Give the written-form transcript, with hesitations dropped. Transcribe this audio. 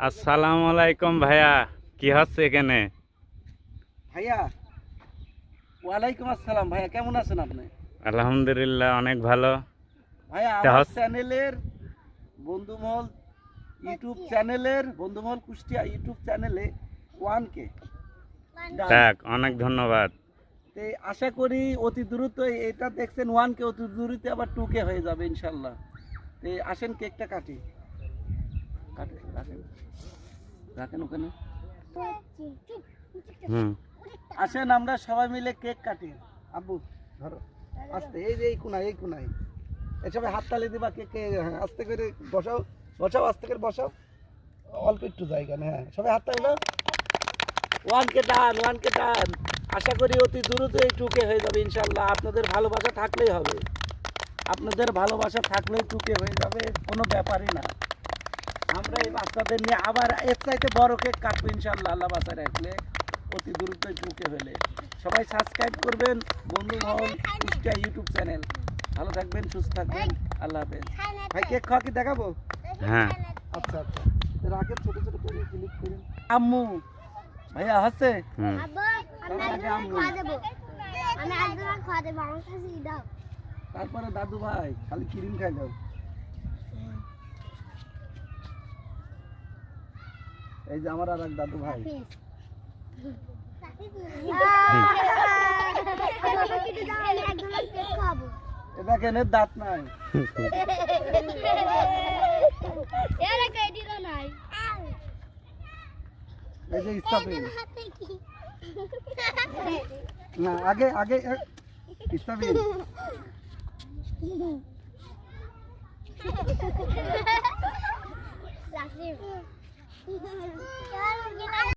আসসালামু আলাইকুম ভাইয়া, কি হচ্ছে এখানে? ভাইয়া ওয়ালাইকুম আসসালাম। ভাইয়া কেমন আছেন আপনি? আলহামদুলিল্লাহ অনেক ভালো। ভাইয়া আমার চ্যানেলের বন্ধুমহল ইউটিউব চ্যানেলের বন্ধুমহল কুষ্টিয়া ইউটিউব চ্যানেলে 1K যাক, অনেক ধন্যবাদ। তে আশা করি অতি দ্রুত এটা দেখছেন 1K অতি দ্রুত আবার 2K হয়ে যাবে ইনশাল্লাহ। তে আসেন কেকটা কাটি রাখেন রাখেন ওখানে। আসেন আমরা সবাই মিলে কেক কাটি। আব্বু ধরো আস্তে, এই যে এই কোনায় এসবে হাত তালি দিবা কেকে। হ্যাঁ আস্তে করে বসাও বসাও, আস্তে করে বসাও, অল্প একটু জায়গা না। হ্যাঁ সবাই হাত তালি দাও। 1K টান। আশা করি অতি দ্রুত এই 2K হয়ে যাবে ইনশাল্লাহ। আপনাদের ভালোবাসা থাকলেই হবে, আপনাদের ভালোবাসা থাকলেই 2K হয়ে যাবে, কোনো ব্যাপারই না। আমরা এই বাচ্চাদের নিয়ে আবার এর চাইতে বড় কেক কাটবো ইনশাল্লাহ, আল্লাহ বাচ্চা রাখলে অতি দ্রুত 2K হলে। সবাই সাবস্ক্রাইব করবেন বন্ধুমহল কুষ্টিয়া ইউটিউব চ্যানেল। ভালো থাকবেন, সুস্থ থাকবেন, আল্লাহ হাফেজ। ভাই কেক খাওয়া কি দেখাবো? হ্যাঁ আচ্ছা রাখেন, ছোট ছোট করে ক্লিক করুন। আম্মু ভাইয়া হাসছে। তারপরে দাদু ভাই খালি ক্রিম খাই দাও। এই যে আমার আর এক দাদু ভাই। দেখেন এর দাঁত নাই। এই যে ইস্তাফিল না, আগে ইস্তাফিল।